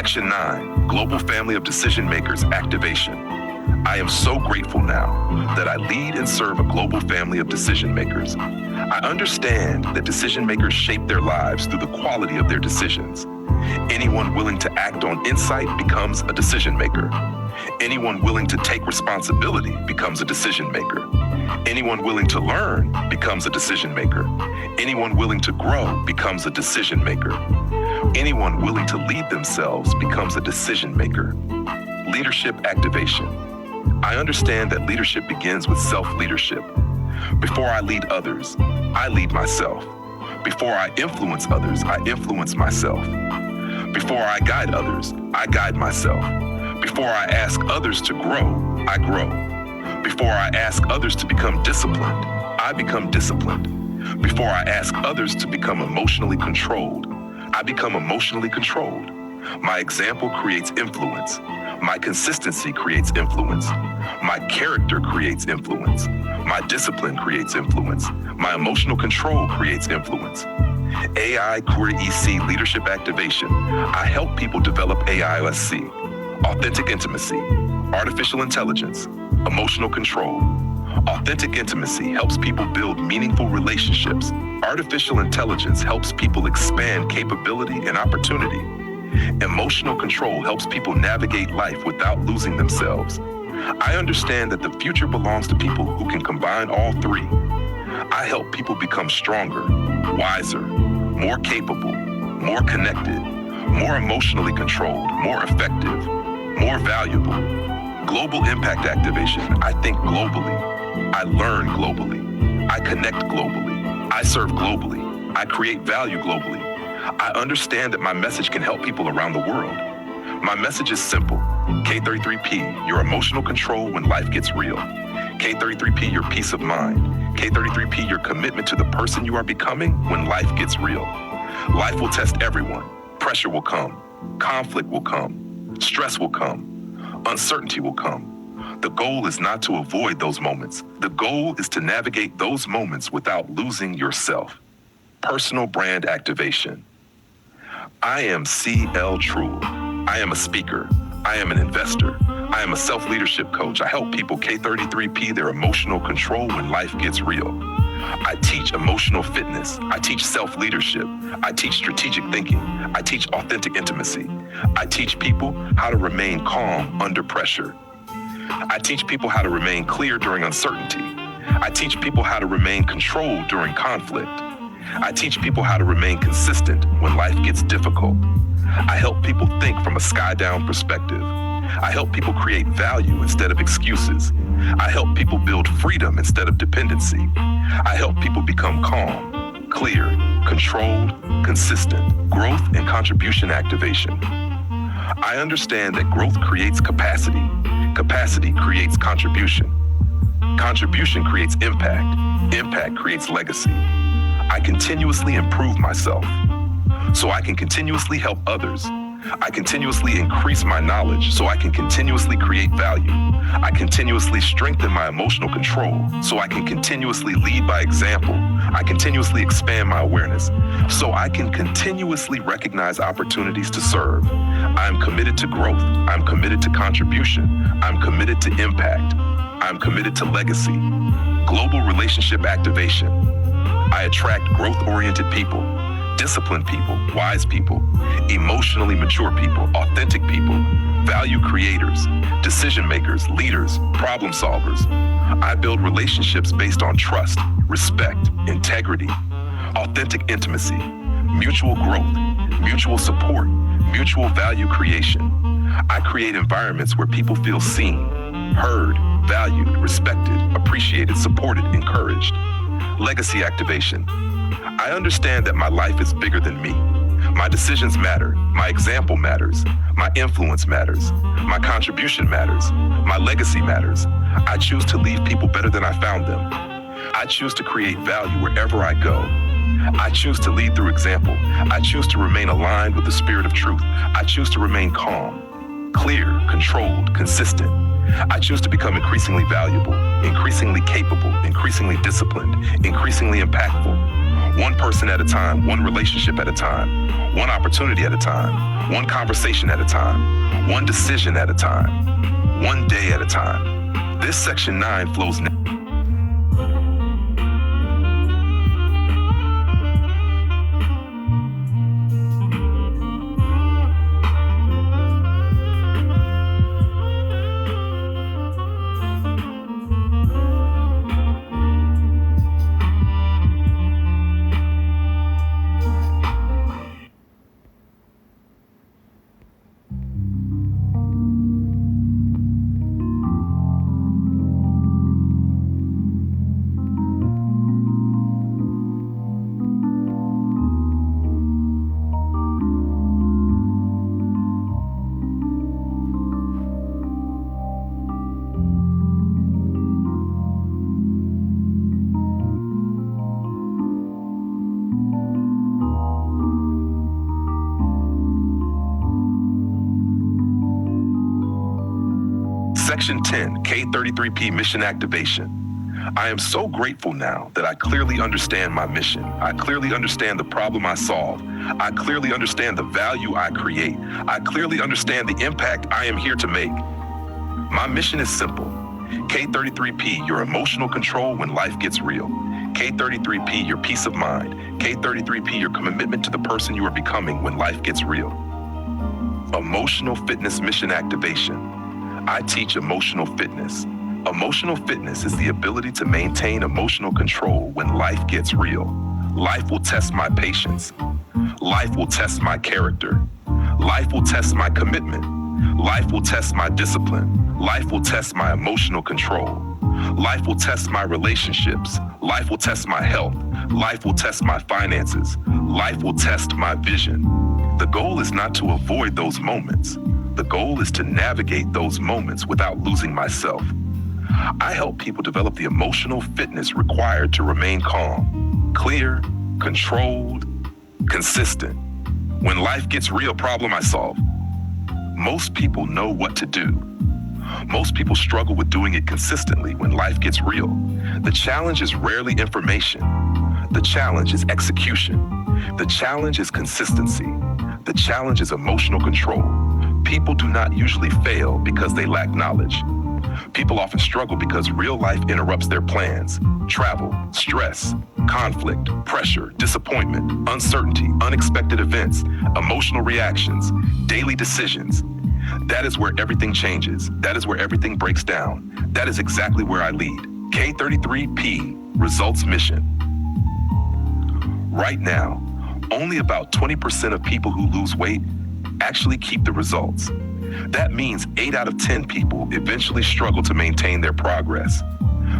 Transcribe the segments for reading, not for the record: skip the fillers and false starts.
Section 9, Global Family of Decision Makers Activation. I am so grateful now that I lead and serve a global family of decision makers. I understand that decision makers shape their lives through the quality of their decisions. Anyone willing to act on insight becomes a decision maker. Anyone willing to take responsibility becomes a decision maker. Anyone willing to learn becomes a decision maker. Anyone willing to grow becomes a decision maker. Anyone willing to lead themselves becomes a decision maker. Leadership activation. I understand that leadership begins with self-leadership. Before I lead others, I lead myself. Before I influence others, I influence myself. Before I guide others, I guide myself. Before I ask others to grow, I grow. Before I ask others to become disciplined, I become disciplined. Before I ask others to become emotionally controlled, I become emotionally controlled. My example creates influence. My consistency creates influence. My character creates influence. My discipline creates influence. My emotional control creates influence. AI Query EC Leadership Activation. I help people develop AISC, authentic intimacy, artificial intelligence, emotional control. Authentic intimacy helps people build meaningful relationships. Artificial intelligence helps people expand capability and opportunity. Emotional control helps people navigate life without losing themselves. I understand that the future belongs to people who can combine all three. I help people become stronger, wiser, more capable, more connected, more emotionally controlled, more effective, more valuable. Global impact activation. I think globally. I learn globally. I connect globally. I serve globally. I create value globally. I understand that my message can help people around the world. My message is simple. K33P, your emotional control when life gets real. K33P, your peace of mind. K33P, your commitment to the person you are becoming when life gets real. Life will test everyone. Pressure will come. Conflict will come. Stress will come. Uncertainty will come. The goal is not to avoid those moments. The goal is to navigate those moments without losing yourself. Personal brand activation. I am CL True. I am a speaker. I am an investor. I am a self-leadership coach. I help people K33P their emotional control when life gets real. I teach emotional fitness. I teach self-leadership. I teach strategic thinking. I teach authentic intimacy. I teach people how to remain calm under pressure. I teach people how to remain clear during uncertainty. I teach people how to remain controlled during conflict. I teach people how to remain consistent when life gets difficult. I help people think from a sky-down perspective. I help people create value instead of excuses. I help people build freedom instead of dependency. I help people become calm, clear, controlled, consistent. Growth and contribution activation. I understand that growth creates capacity. Capacity creates contribution. Contribution creates impact. Impact creates legacy. I continuously improve myself so I can continuously help others. I continuously increase my knowledge so I can continuously create value. I continuously strengthen my emotional control so I can continuously lead by example. I continuously expand my awareness so I can continuously recognize opportunities to serve. I am committed to growth. I'm committed to contribution. I'm committed to impact. I'm committed to legacy. Global relationship activation. I attract growth-oriented people, disciplined people, wise people, emotionally mature people, authentic people, value creators, decision makers, leaders, problem solvers. I build relationships based on trust, respect, integrity, authentic intimacy, mutual growth, mutual support, mutual value creation. I create environments where people feel seen, heard, valued, respected, appreciated, supported, encouraged. Legacy activation. I understand that my life is bigger than me. My decisions matter. My example matters. My influence matters. My contribution matters. My legacy matters. I choose to leave people better than I found them. I choose to create value wherever I go. I choose to lead through example. I choose to remain aligned with the spirit of truth. I choose to remain calm, clear, controlled, consistent. I choose to become increasingly valuable, increasingly capable, increasingly disciplined, increasingly impactful. One person at a time, one relationship at a time, one opportunity at a time, one conversation at a time, one decision at a time, one day at a time. This section 9 flows now. Section 10, K33P Mission Activation. I am so grateful now that I clearly understand my mission. I clearly understand the problem I solve. I clearly understand the value I create. I clearly understand the impact I am here to make. My mission is simple. K33P, your emotional control when life gets real. K33P, your peace of mind. K33P, your commitment to the person you are becoming when life gets real. Emotional Fitness Mission Activation. I teach emotional fitness. Emotional fitness is the ability to maintain emotional control when life gets real. Life will test my patience. Life will test my character. Life will test my commitment. Life will test my discipline. Life will test my emotional control. Life will test my relationships. Life will test my health. Life will test my finances. Life will test my vision. The goal is not to avoid those moments. The goal is to navigate those moments without losing myself. I help people develop the emotional fitness required to remain calm, clear, controlled, consistent. When life gets real, problem I solve. Most people know what to do. Most people struggle with doing it consistently when life gets real. The challenge is rarely information. The challenge is execution. The challenge is consistency. The challenge is emotional control. People do not usually fail because they lack knowledge. People often struggle because real life interrupts their plans. Travel, stress, conflict, pressure, disappointment, uncertainty, unexpected events, emotional reactions, daily decisions. That is where everything changes. That is where everything breaks down. That is exactly where I lead. K33P Results Mission. Right now, only about 20% of people who lose weight actually keep the results. That means 8 out of 10 people eventually struggle to maintain their progress.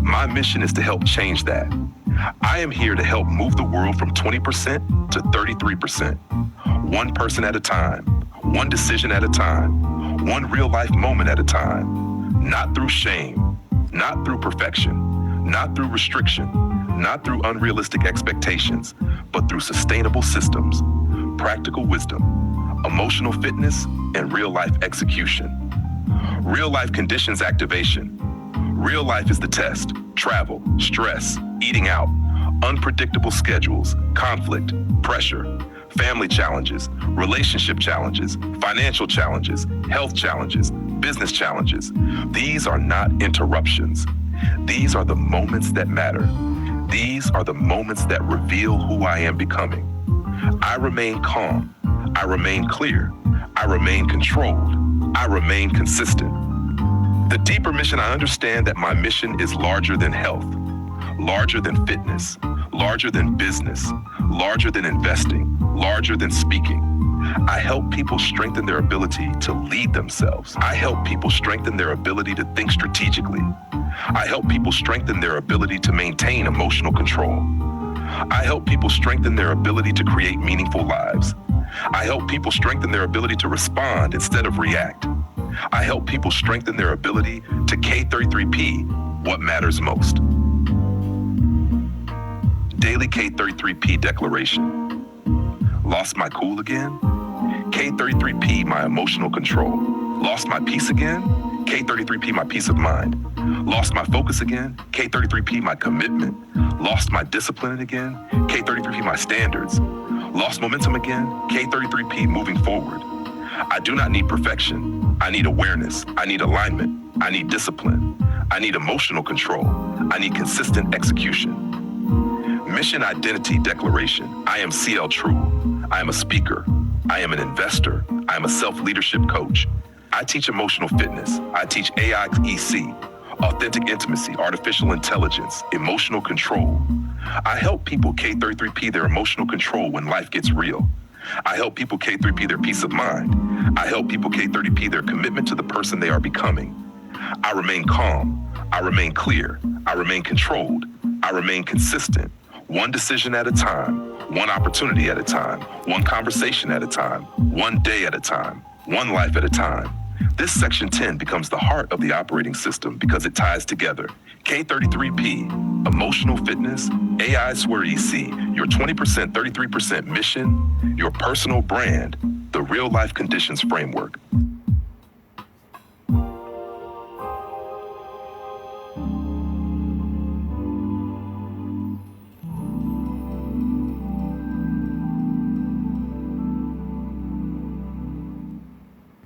My mission is to help change that. I am here to help move the world from 20% to 33%. One person at a time, one decision at a time, one real life moment at a time. Not through shame, not through perfection, not through restriction, not through unrealistic expectations, but through sustainable systems, practical wisdom, emotional fitness, and real-life execution. Real-life conditions activation. Real life is the test. Travel, stress, eating out, unpredictable schedules, conflict, pressure, family challenges, relationship challenges, financial challenges, health challenges, business challenges. These are not interruptions. These are the moments that matter. These are the moments that reveal who I am becoming. I remain calm. I remain clear. I remain controlled. I remain consistent. The deeper mission, I understand that my mission is larger than health, larger than fitness, larger than business, larger than investing, larger than speaking. I help people strengthen their ability to lead themselves. I help people strengthen their ability to think strategically. I help people strengthen their ability to maintain emotional control. I help people strengthen their ability to create meaningful lives. I help people strengthen their ability to respond instead of react. I help people strengthen their ability to K33P what matters most. Daily K33P declaration. Lost my cool again? K33P my emotional control. Lost my peace again? K33P, my peace of mind. Lost my focus again? K33P, my commitment. Lost my discipline again? K33P, my standards. Lost momentum again? K33P, moving forward. I do not need perfection. I need awareness. I need alignment. I need discipline. I need emotional control. I need consistent execution. Mission identity declaration. I am CL True. I am a speaker. I am an investor. I am a self-leadership coach. I teach emotional fitness. I teach AIEC, authentic intimacy, artificial intelligence, emotional control. I help people K33P their emotional control when life gets real. I help people K3P their peace of mind. I help people K30P their commitment to the person they are becoming. I remain calm. I remain clear. I remain controlled. I remain consistent. One decision at a time, one opportunity at a time, one conversation at a time, one day at a time, one life at a time. This section 10 becomes the heart of the operating system because it ties together K33P, emotional fitness, AI Swear EC, your 20%, 33% mission, your personal brand, the real life conditions framework,